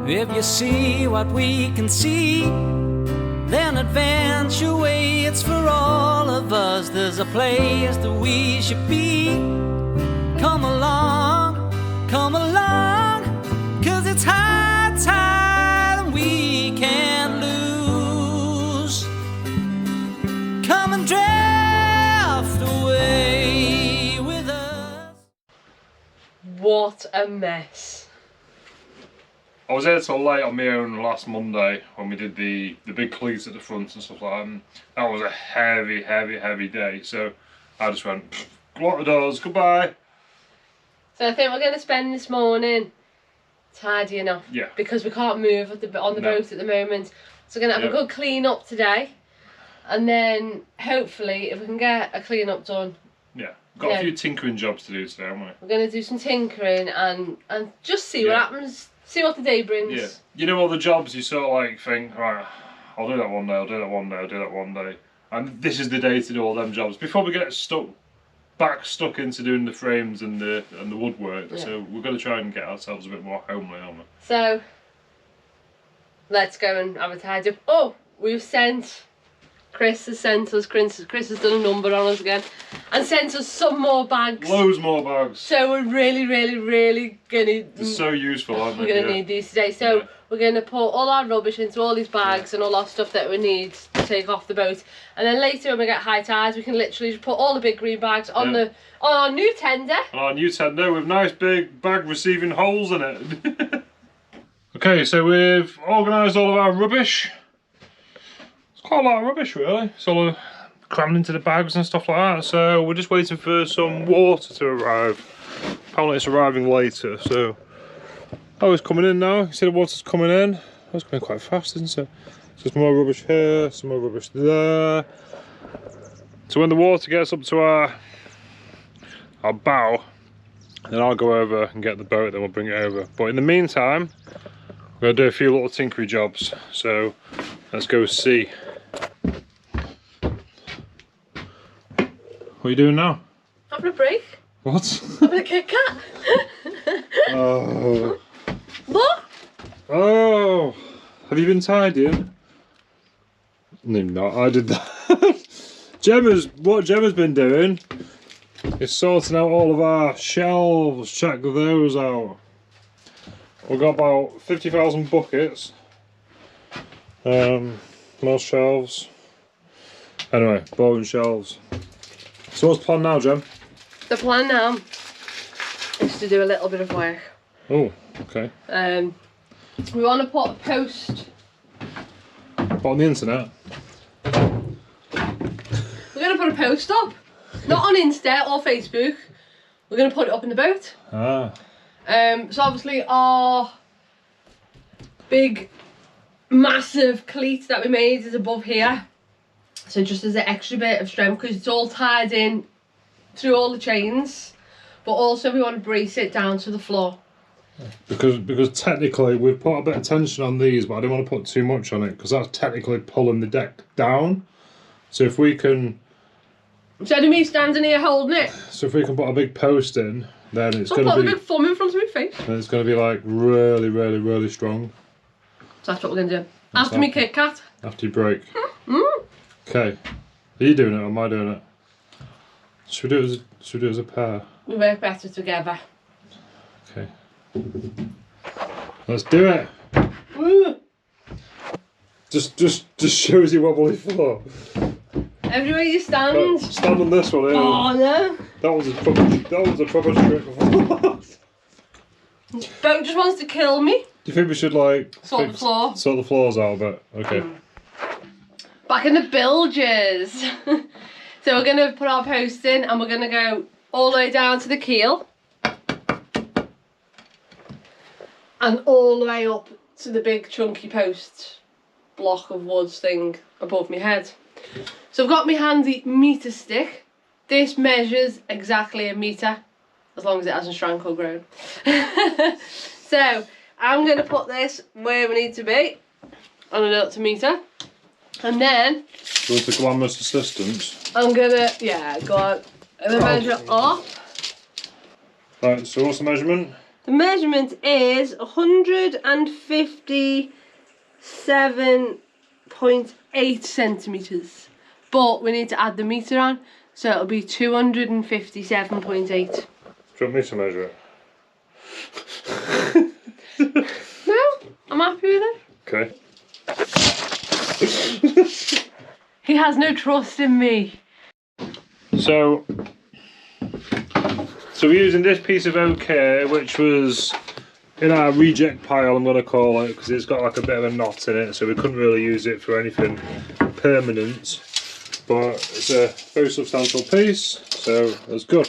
If you see what we can see, then adventure waits for all of us. There's a place that we should be. Come along, 'cause it's high tide and we can't lose. Come and drift away with us. What a mess. I was here till late on my own last Monday when we did the big cleats at the front and stuff like that. And that was a heavy day. So I just went, lock the doors, goodbye. So I think we're going to spend this morning tidying up. Yeah. Because we can't move on the boat at the moment. So we're going to have a good clean up today. And then hopefully if we can get a clean up done. Yeah. Got a few tinkering jobs to do today, haven't we? We're going to do some tinkering and just see what happens. See what the day brings. Yeah. You know all the jobs you sort of like think, right, I'll do that one day, I'll do that one day, I'll do that one day. And this is the day to do all them jobs before we get stuck into doing the frames and the woodwork. Yeah. So we're going to try and get ourselves a bit more homely, aren't we? So let's go and have a tidy up. Oh, we've sent, Chris has sent us, Chris has done a number on us again and sent us some more bags. Loads more bags. So we're really gonna, they're so useful, aren't they? We're gonna need these today. So we're gonna put all our rubbish into all these bags and all our stuff that we need to take off the boat. And then later when we get high tides, we can literally just put all the big green bags on on our new tender. On our new tender with nice big bag receiving holes in it. Okay, so we've organised all of our rubbish. It's quite a lot of rubbish really. It's all crammed into the bags and stuff like that. So we're just waiting for some water to arrive. Apparently it's arriving later, so it's coming in now. You see the water's coming in. Oh, it's going quite fast, isn't it? So some more rubbish here, some more rubbish there. So when the water gets up to our bow, then I'll go over and get the boat, then we'll bring it over. But in the meantime, we're going to do a few little tinkery jobs. So let's go see. What are you doing now? Having a break. What? Having a Kit Kat. Oh. What? Oh. Have you been tidying? No, not. I did that. What Gemma's been doing is sorting out all of our shelves. Check those out. We've got about 50,000 buckets. More shelves. Anyway, boat and shelves. So what's the plan now, Gem? The plan now is to do a little bit of work. Oh, okay. We want to put a post. Put on the internet? We're going to put a post up. Not on Insta or Facebook. We're going to put it up in the boat. Ah. So obviously our big, massive cleat that we made is above here. So just as an extra bit of strength, because it's all tied in through all the chains, but also we want to brace it down to the floor. Because technically we've put a bit of tension on these, but I don't want to put too much on it because that's technically pulling the deck down. So if we can, instead of me standing here holding it, so if we can put a big post in, then it's I'll going to put be a big thumb in front of my face. Then it's going to be like really strong. So that's what we're going to do. After me Kit Kat. After you break. Okay. Are you doing it or am I doing it? Should we do it as a pair? We work better together. Okay. Let's do it. Just shows you wobbly floor. Everywhere you stand. Stand on this one here. Oh no. That was a proper trick. Boat just wants to kill me. Do you think we should like sort the floor? Sort the floors out a bit. Okay. Back in the bilges. So we're gonna put our post in and we're gonna go all the way down to the keel. And all the way up to the big chunky post block of wood thing above my head. So I've got my handy meter stick. This measures exactly a metre, as long as it hasn't shrank or grown. So I'm going to put this where we need to be on an altimeter. And then with the glamorous assistance, I'm going to, go on, and then measure up. Right, so what's the measurement? The measurement is 157.8 centimetres. But we need to add the metre on, so it'll be 257.8. Do you want me to measure it? No, I'm happy with it. Okay. He has no trust in me. So we're using this piece of oak here, which was in our reject pile, I'm going to call it, because it's got like a bit of a knot in it, so we couldn't really use it for anything permanent. But it's a very substantial piece, so that's good.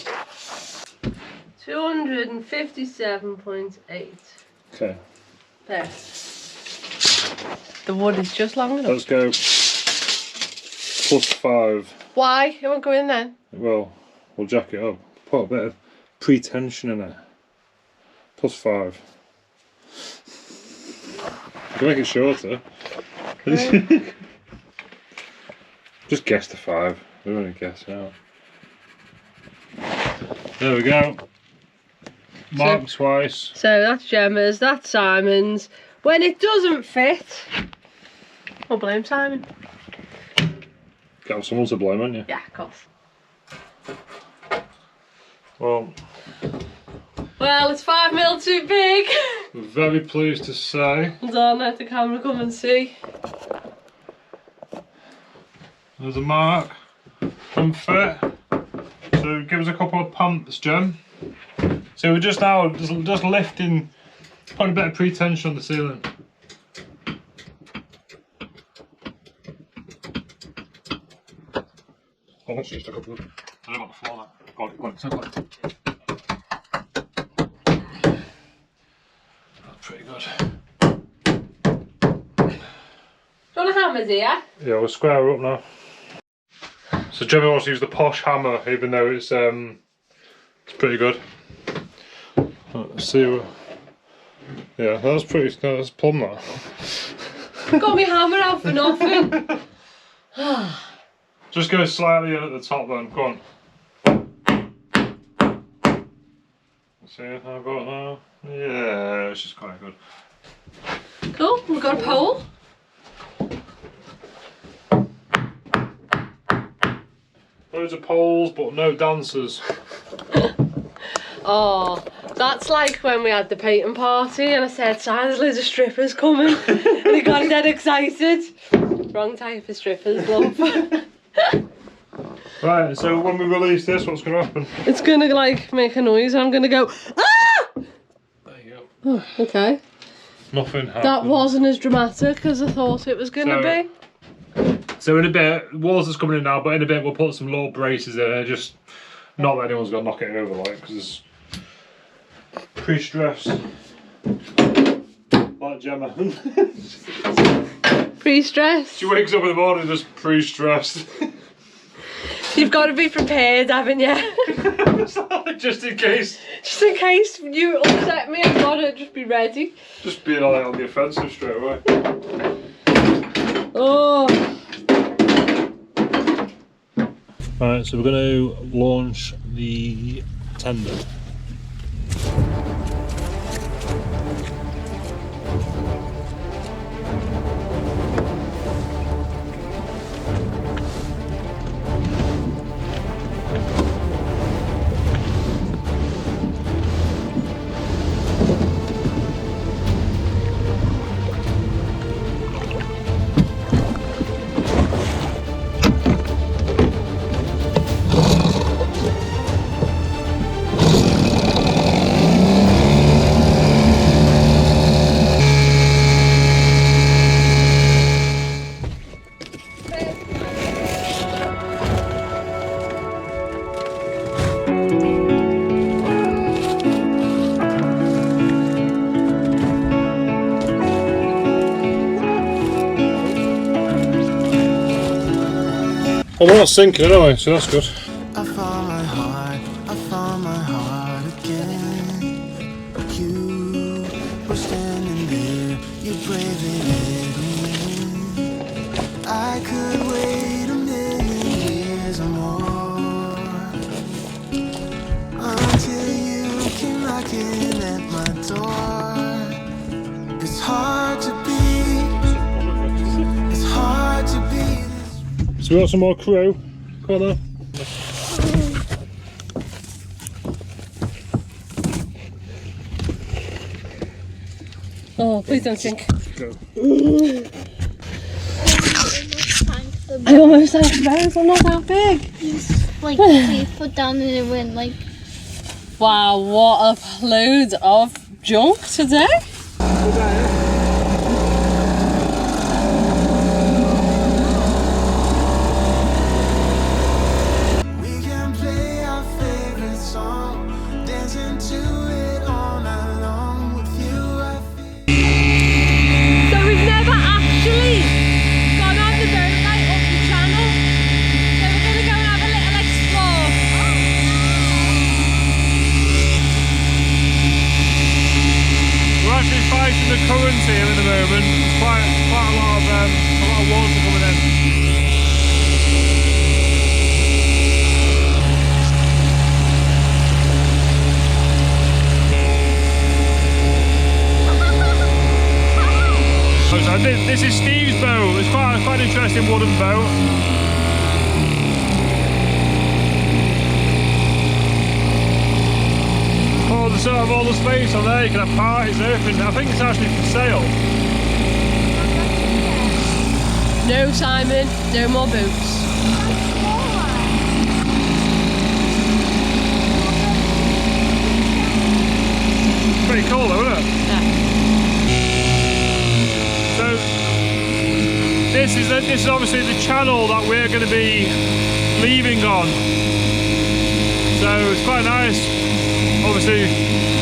257.8. Okay. There. The wood is just long enough. Let's go +5. Why? It won't go in then. Well, we'll jack it up. Put a bit of pretension in it. +5. You can make it shorter. Just guess the 5. We're only guessing out. There we go. Mark twice. So that's Gemma's, that's Simon's. When it doesn't fit, we'll blame Simon. Got someone to blame, haven't you? Yeah, of course. Well, it's 5mm too big. we're very pleased to say. Hold on, let the camera come and see. There's a mark. Doesn't fit. So give us a couple of pumps, Gem. So we're just now just lifting, putting a bit of pretension on the ceiling. Oh, that's just a couple of. I don't want the floor there. Got it. That's pretty good. Do you want a hammer, dear? Yeah, we'll square her up now. So Gemma wants to use the posh hammer, even though it's pretty good. Let's see. Yeah, that's pretty. That's plumb that. Got me hammer out for nothing. Just go slightly in at the top then. Go on. See how I've got now. Yeah, it's just quite good. Cool. We've got a pole. Loads of poles, but no dancers. Oh, that's like when we had the painting party and I said, "Si, there's loads of strippers coming." And he got dead excited. Wrong type of strippers, love. Right, so when we release this, what's going to happen? It's gonna like make a noise and I'm gonna go, ah! There you go. Oh, okay. Nothing happened. That wasn't as dramatic as I thought it was gonna be. So in a bit, water's coming in now, but in a bit we'll put some low braces in there, just not that anyone's going to knock it over, like, because it's pre-stressed. Like Gemma. Pre-stressed? She wakes up in the morning just pre-stressed. You've got to be prepared, haven't you? Just in case. Just in case you upset me, I've got to just be ready. Just being like on the offensive straight away. Oh. Right, so we're going to launch the tender. Well, we're not sinking anyway, so that's good. I found my heart again. You were standing there, you bravely let me in. I could wait a million years or more until you came knocking at my So we got some more crew. Come on now. Oh, please don't sink. Go. I almost sank the boat, I'm not that big. Just like 3 foot down and it went like. Wow, what a load of junk today. We can play our favorite song, dancing to it all night long with you. I feel So we've never actually gone on the boat like up the channel. So we're going to go and have a little explore. We're actually fighting the current here at the moment. There's quite a lot of water coming in. So this is Steve's boat. It's quite an interesting wooden boat. Oh, there's sort of all the space on there. You can have parties, everything. I think it's actually for sale. No, Simon, no more boats. Pretty cool though, isn't it? Yeah. So this is obviously the channel that we're going to be leaving on. So it's quite nice. Obviously,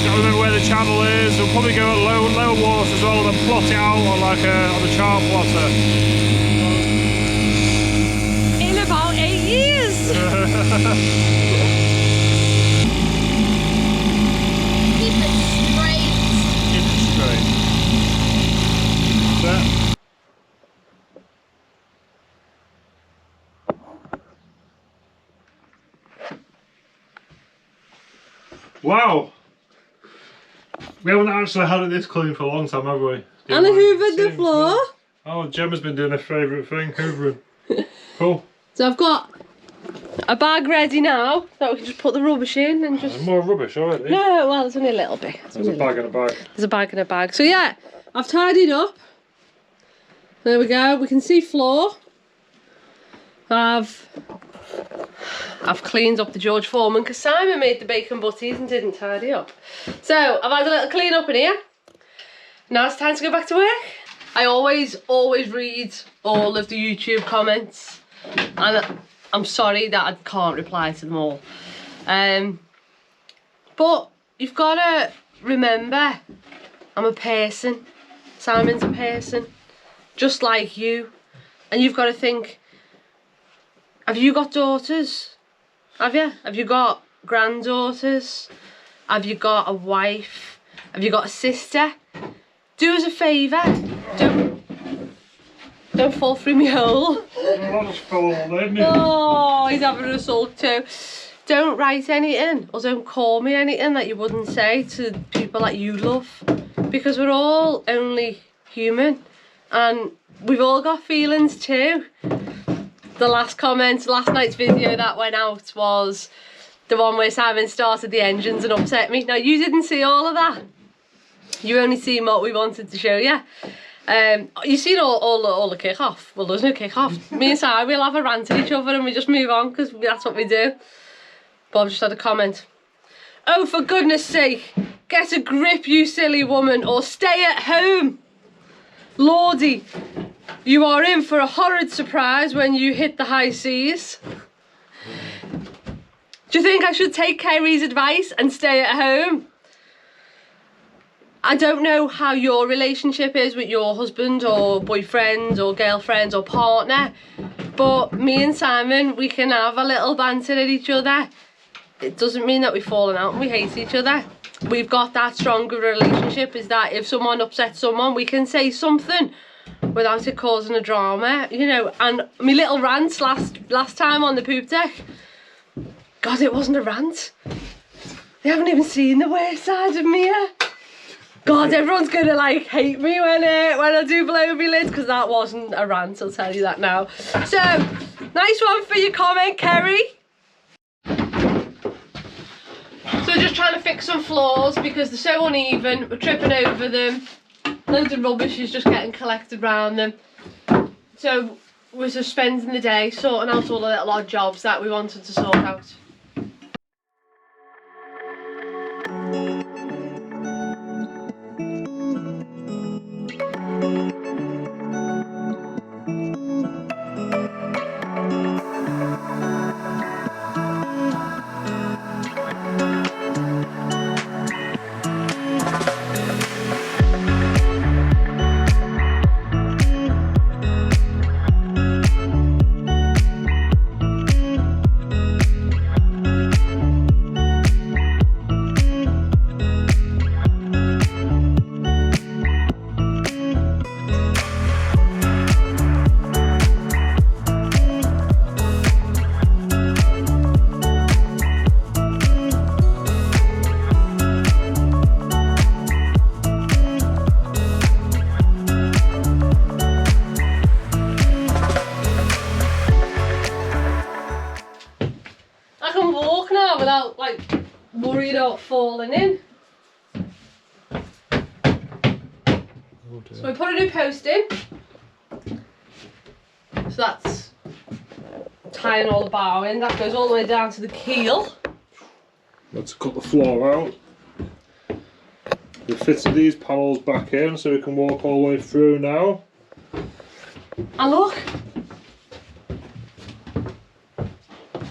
got to remember where the channel is. We'll probably go at low water as well, and then plot it out on on a chart plotter. In about 8 years. Keep it straight. Keep it straight. So, wow! We haven't actually had it this clean for a long time, have we? And I hoovered the floor. Oh, Gemma's been doing her favourite thing, hoovering. Cool. So I've got a bag ready now that we can just put the rubbish in and just... More rubbish already. No, well, it's only a little bit. There's a bag and a bag. There's a bag and a bag. So yeah, I've tidied up. There we go. We can see floor. I've cleaned up the George Foreman because Simon made the bacon butties and didn't tidy up. So I've had a little clean up in here. Now it's time to go back to work. I always read all of the YouTube comments, and I'm sorry that I can't reply to them all. But you've got to remember, I'm a person. Simon's a person, just like you. And you've got to think, have you got daughters? Have you? Have you got granddaughters? Have you got a wife? Have you got a sister? Do us a favour. Don't fall through me hole. Oh, he's having a sulk too. Don't write anything or don't call me anything that you wouldn't say to people that you love, because we're all only human and we've all got feelings too. The last comment, last night's video that went out was the one where Simon started the engines and upset me. Now you didn't see all of that. You only seen what we wanted to show you. You seen all the kick-off. Well, there's no kick-off. Me and Simon, we'll have a rant at each other and we just move on because that's what we do. Bob just had a comment. Oh, for goodness sake, get a grip, you silly woman, or stay at home. Lordy, you are in for a horrid surprise when you hit the high seas. Do you think I should take Kerry's advice and stay at home? I don't know how your relationship is with your husband or boyfriend or girlfriend or partner, but me and Simon, we can have a little banter at each other. It doesn't mean that we've fallen out and we hate each other. We've got that strong of a relationship, is that if someone upsets someone, we can say something without it causing a drama, you know. And my little rant last time on the poop deck, God, it wasn't a rant. They haven't even seen the worst side of me yet. God, everyone's gonna like hate me when I do blow my lid, because that wasn't a rant, I'll tell you that now. So, nice one for your comment, Kerry. So we're just trying to fix some floors because they're so uneven, we're tripping over them. Loads of rubbish is just getting collected around them. So we're just spending the day sorting out all the little odd jobs that we wanted to sort out. Without like worried about falling in. So we put a new post in. So that's tying all the bow in. That goes all the way down to the keel. Let's cut the floor out. We've fitted these panels back in so we can walk all the way through now. And look,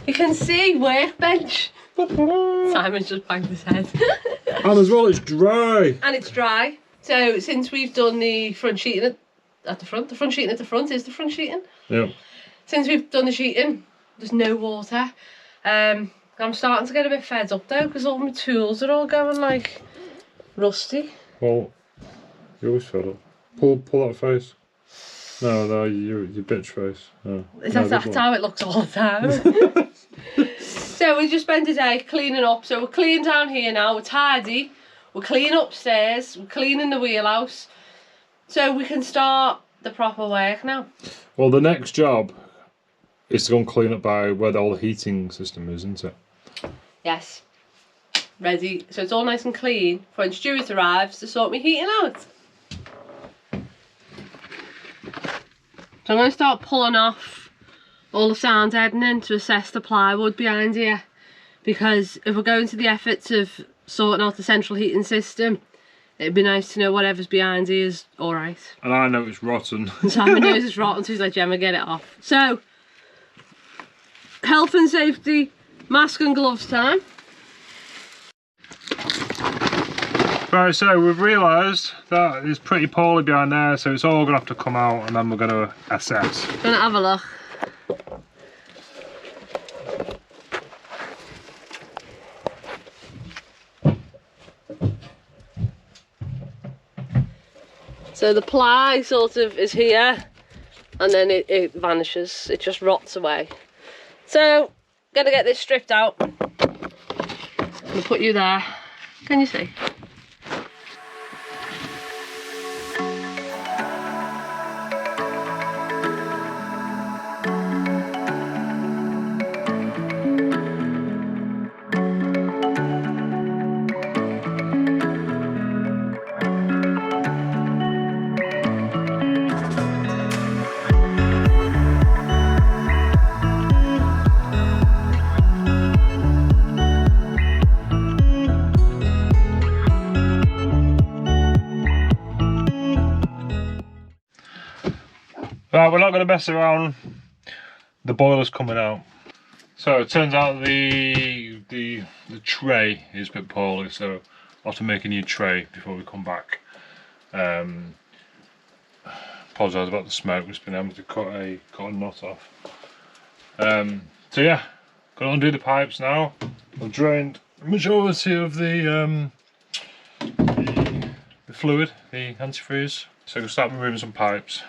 you can see workbench. Simon's just banged his head. And as well, it's dry. And it's dry. So since we've done the front sheeting at the front sheeting at the front is the front sheeting. Yeah. Since we've done the sheeting, there's no water. I'm starting to get a bit fed up though, because all my tools are all going like rusty. Well, you're always fed up. Pull that face. No, your bitch face. No. That's how it looks all the time. So we just spent a day cleaning up. So we're clean down here now, we're tidy, we're clean upstairs, we're cleaning the wheelhouse. So we can start the proper work now. Well, the next job is to go and clean up by where all the heating system is, isn't it? Yes. Ready. So it's all nice and clean for when Stuart arrives to sort me heating out. So I'm going to start pulling off all the sound deadening to assess the plywood behind here, because if we're going to the efforts of sorting out the central heating system, it'd be nice to know whatever's behind here is alright. And I know it's rotten. Simon knows it's rotten, so he's like, Gemma, get it off. So, health and safety, mask and gloves time. Right, so we've realised that it's pretty poorly behind there, so it's all going to have to come out and then we're going to assess. Gonna have a look. So the ply sort of is here and then it vanishes, it just rots away. So, gonna get this stripped out. I'm gonna put you there. Can you see? Right, we're not going to mess around. The boiler's coming out. So it turns out the tray is a bit poorly, so I'll have to make a new tray before we come back. Apologise about the smoke, just been able to cut a knot off. So yeah, got to undo the pipes now. I've drained the majority of the fluid, the antifreeze. So we'll start removing some pipes.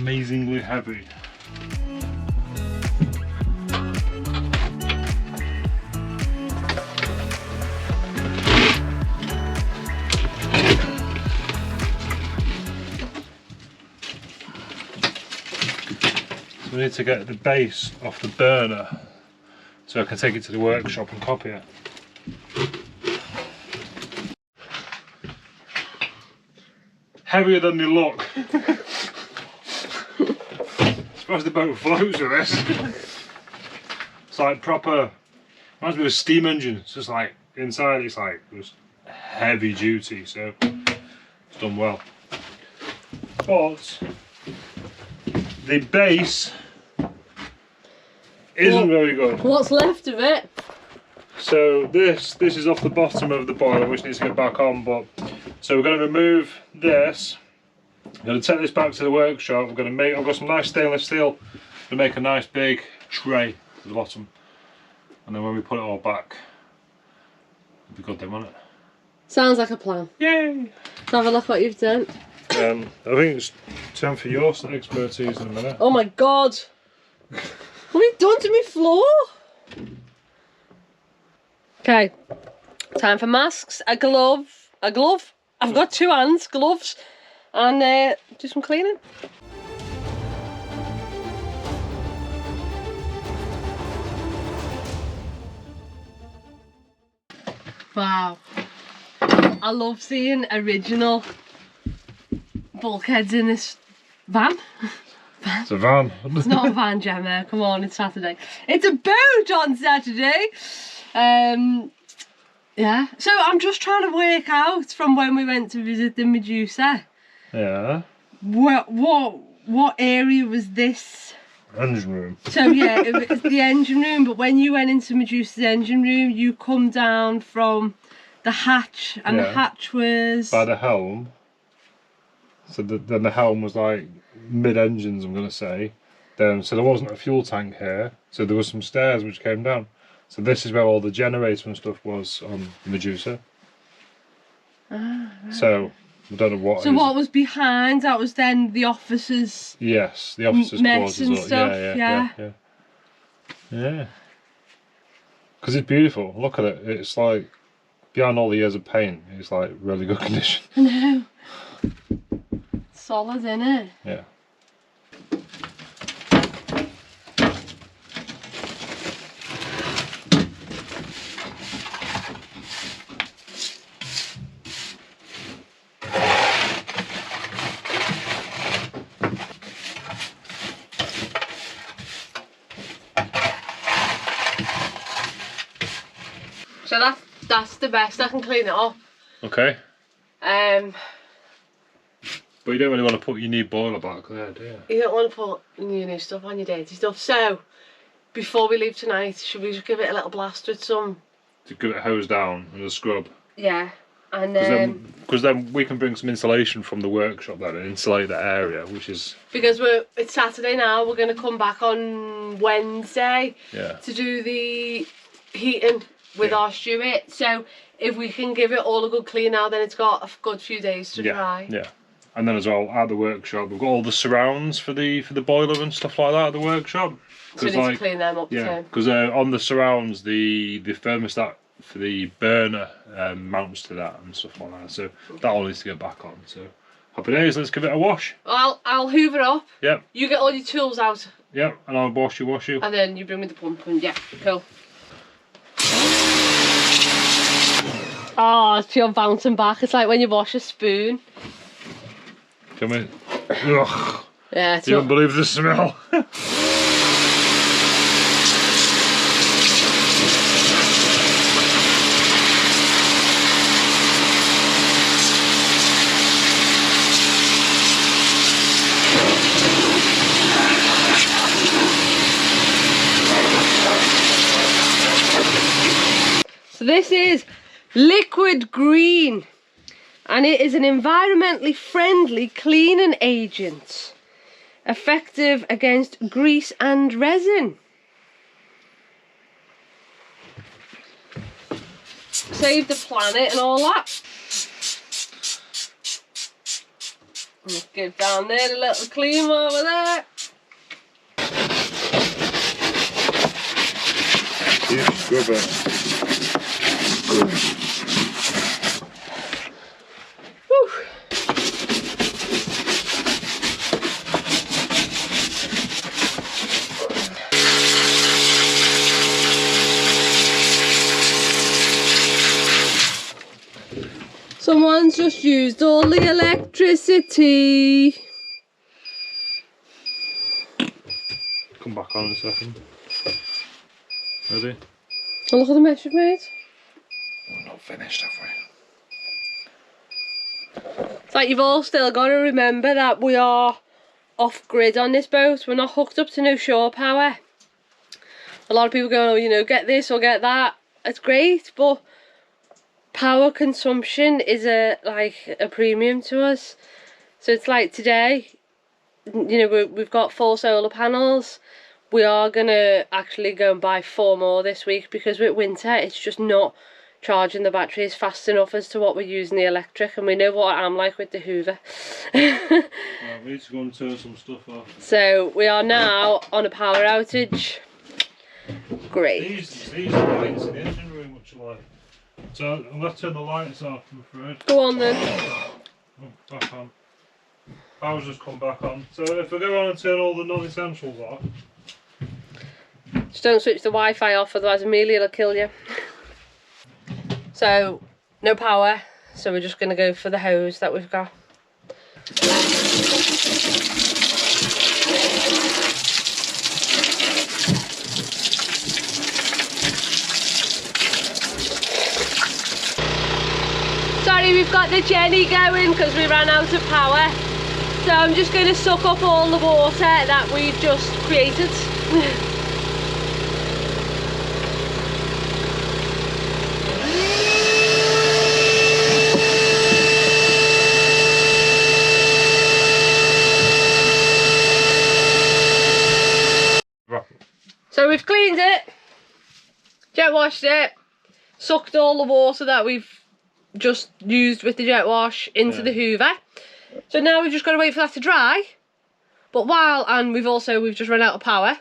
amazingly heavy. We need to get the base off the burner so I can take it to the workshop and copy it. Heavier than they look. I suppose the boat floats with this. It's like proper, reminds me of a steam engine. It's just like inside it's like just heavy duty, so it's done well. But the base isn't very good. What's left of it? So this is off the bottom of the boiler, which needs to get back on. But so we're going to remove this. I'm going to take this back to the workshop. We're going to make. I've got some nice stainless steel to make a nice big tray at the bottom, and then when we put it all back, it'll be good then, won't it? Sounds like a plan. Yay! Let's have a look what you've done. I think it's time for your expertise in a minute. Oh my god! What have you done to my floor? Okay, time for masks, a glove. I've got 2 hands, gloves, and do some cleaning. Wow, I love seeing original bulkheads in this van. It's a van. It's not a van, Gemma. Come on, it's Saturday. It's a boat on Saturday. Yeah. So I'm just trying to work out from when we went to visit the Medusa. Yeah. What area was this? Engine room. So yeah, it was the engine room. But when you went into Medusa's engine room, you come down from the hatch, and the hatch was by the helm. So then the helm was like mid-engines, I'm going to say. So there wasn't a fuel tank here. So there was some stairs which came down. So this is where all the generator and stuff was on Medusa. Ah, right. So I don't know what. So what was behind? That was then the officers'. Yes, the officers' mess quarters. and stuff. Yeah. Because it's beautiful. Look at it. It's like behind all the years of paint, it's like really good condition. I know. Solid, innit? Yeah. So that's the best. I can clean it off. Okay. But you don't really want to put your new boiler back there, do you? You don't want to put new stuff on your dirty stuff. So before we leave tonight, should we just give it a little blast with some? To give it a hose down and a scrub. Yeah, and because then we can bring some insulation from the workshop then and insulate that area, which is because it's Saturday now. We're going to come back on Wednesday to do the heating with our steward. So if we can give it all a good clean now, then it's got a good few days to dry. Yeah. And then as well at the workshop we've got all the surrounds for the boiler and stuff like that at the workshop. So we need to clean them up too. Because on the surrounds the thermostat for the burner mounts to that and stuff like that. So that all needs to get back on. So happy days, let's give it a wash. I'll hoover up. Yep. You get all your tools out. Yep, and I'll wash you. And then you bring me the pump and cool. Oh, it's pure bouncing back. It's like when you wash a spoon. Come in. Ugh. Yeah, it's you don't believe the smell. So this is liquid green, and it is an environmentally friendly cleaning agent, effective against grease and resin. Save the planet and all that. Just give down there a little clean over there. Yeah, scrubber. Whew. Someone's just used all the electricity. Come back on in a second. Ready? Oh, look at the mess you've made. We're not finished, have we? It's like you've all still got to remember that we are off grid on this boat. We're not hooked up to no shore power. A lot of people go, oh, you know, get this or get that. It's great, but power consumption is a premium to us. So it's like today, you know, we've got 4 solar panels. We are gonna actually go and buy 4 more this week because with winter it's just not charging the batteries fast enough as to what we're using the electric, and we know what I'm like with the Hoover. Right, we need to go and turn some stuff off. So we are now on a power outage. Great. These lights in the engine room, what you like. So let's turn the lights off, I'm afraid. Go on then. Oh, back on. Power's just come back on. So if we go on and turn all the non-essentials off. Just don't switch the Wi-Fi off, otherwise Amelia will kill you. So, no power, so we're just going to go for the hose that we've got. Sorry, we've got the Jenny going because we ran out of power. So I'm just going to suck up all the water that we've just created. So we've cleaned it, jet washed it, sucked all the water that we've just used with the jet wash into the Hoover. So now we've just got to wait for that to dry. But we've just run out of power.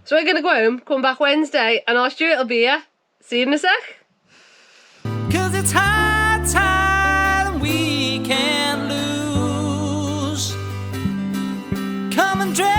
So we're going to go home, come back Wednesday, and our Stuart will be here. See you in a sec. 'Cause it's high tide and we can't lose. Come and dress